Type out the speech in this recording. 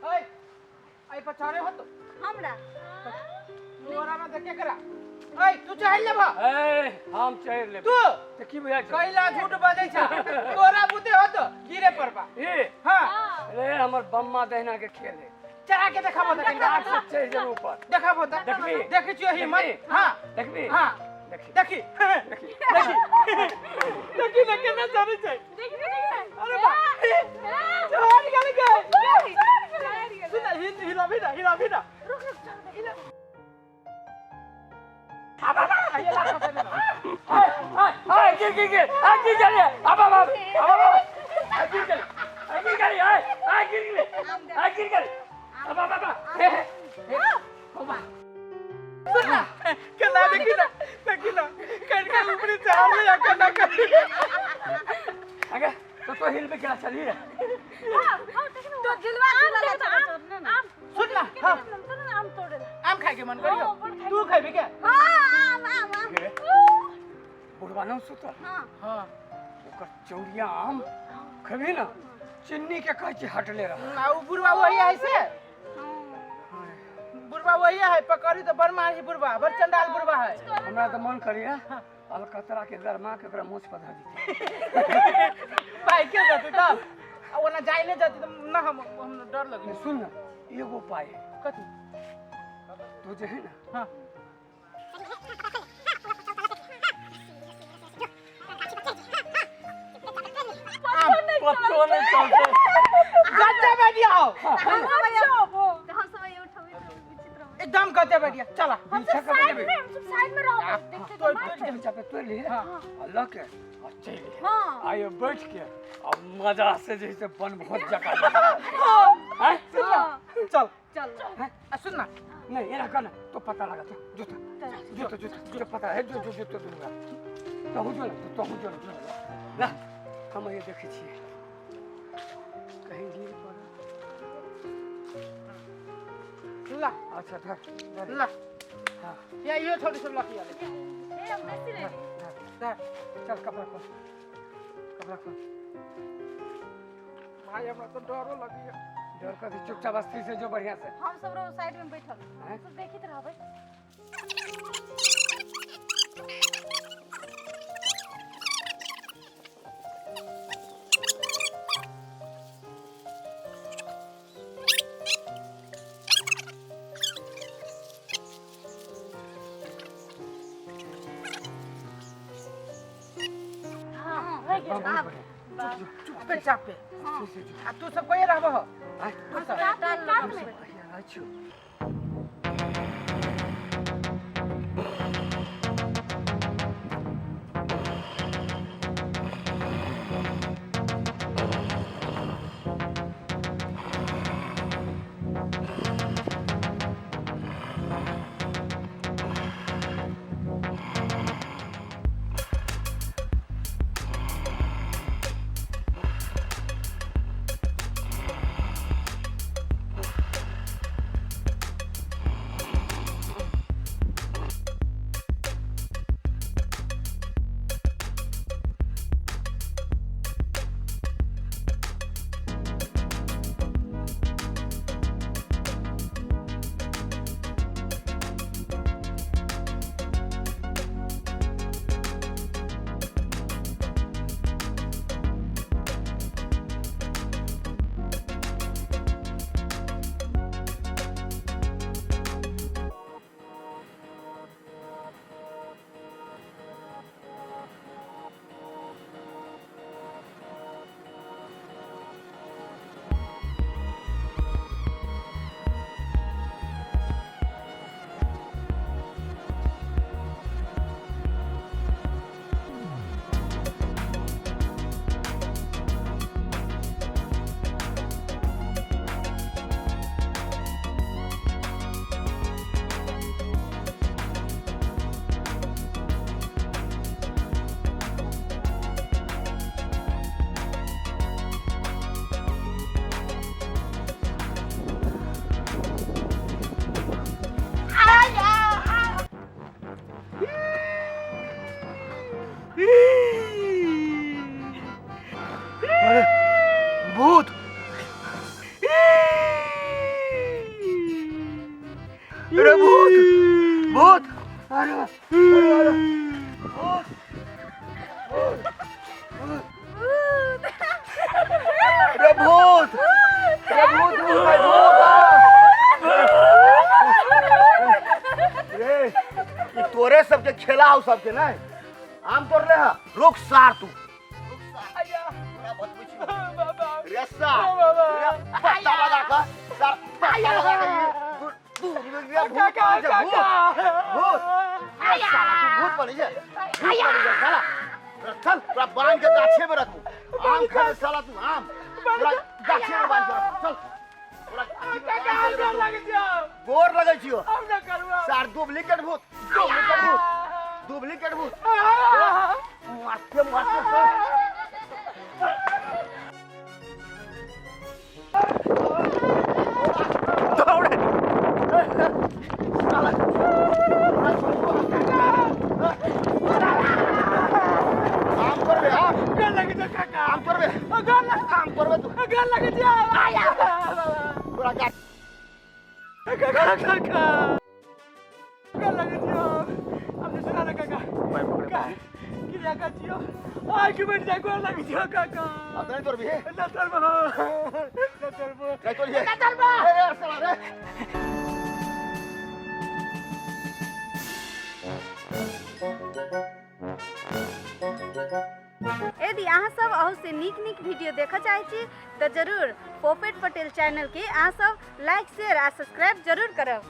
ओए आई पछारे हो तो हमरा तोरा में देखे करा ओए तू चाहे लेबा ए हम चाहे ले तू तो की बुझा छै कैला झूठ बजै छ तोरा बुते हो तो गिरे परबा ए हां अरे हमर बम्मा दहिना के खेल है चढ़ा के देखाबो त गाछ से चढ़ जब ऊपर देखाबो त देखबी देखि छियो हिम्मत हां देखबी हां देखी देखि देखी देखि न केना जाने छै देख अरे बा छोड़ गेल गए सुन हिला भी ना रुक हिला आइए ला खा दे हाय की चले अब की चले सुनना केला देखी ना कर ऊपर चढ़ ले केना कर आगे तो हिल में क्या चली है तो झिलवा आम सुनना हां आम तोड़े आम खाए के मन करियो तू खाबे क्या हां आम बुढ़वा न सुता हां ओकर चौरिया आम खबी ना चिन्नी के कह हट ले रहा आ बुढ़वा वही है से बुढ़वा वही है पकड़ी तो बड़ मारी बुढ़वा बड़ चंडाल बुढ़वा है हमरा तो मन करिया अलकतरा के गरमा के ओकरा मुंह पर धर दी भाई के जते तब ओना जाई नहीं जते ना हम डर लगे सुन ना एगो पाए कथि तू जे है ना हां पत्तो नहीं चलते गद्दा बैठिया आओ हम सब ये उठवे विचित्र एकदम गद्दा बैठिया चला पीछे का बने साइड में रहो देखते तो जब पे तो ले हां अल्लाह के अच्छे हां आइए बैठ के अब मजा से जैसे बन बहुत जगह हां चल सुन ना नहीं ये रखा ना तो पता लगा जूता पता है जो दूंगा तो हूँ जो ना हम ये देखे छिए कहीं गिर पड़ा ला अच्छा धर ला हाँ या ये थोड़ी सी लखिया ले ए हम बेसी ले धर चल कपड़ा खोल भाई हमरा तो डरो लगी डर का भी चुपचाप बस्ती से जो बढ़िया से हम सब रो साइड में बैठल हैं? सब देखित रहबै चुप चाप पे आ तू सब कोई रहबो हो तू सब हम सब बढ़िया अच्छो उ सबके नहीं आम तोड़ ले है रुक सार तू आया पूरा मत पूछियो बाबा रेसा बाबा पत्ता लगा का सार पत्ता लगा के तू गया भूत भूत साला तू भूत बन जा साला चल पूरा बांध के गाछे में रखू आम खाने साला तू आम पूरा गाछे में बांध के रखू चल पूरा गोर लगे छियो सार डुप्लीकेट भूत डुप्लीकेट भूत मारते मारते दौड़े साला आम करबे आम गल लगे जा काका आम करबे आम करबे तू गल लगे जा आया पूरा गाछ काका काका गल लगे जा हमने सुना ना काका मैं पकड़े कि जाका जियो आय कि बैठ जा गल लगे जा काका अब नहीं करबी ना तरबो नहीं तो ये ए साला रे यदि अहाँ सब अहू से नीक वीडियो देखा चाहे छी तो जरूर पोपेट पटेल चैनल के अहाँ सब लाइक शेयर आ सब्सक्राइब जरूर करब।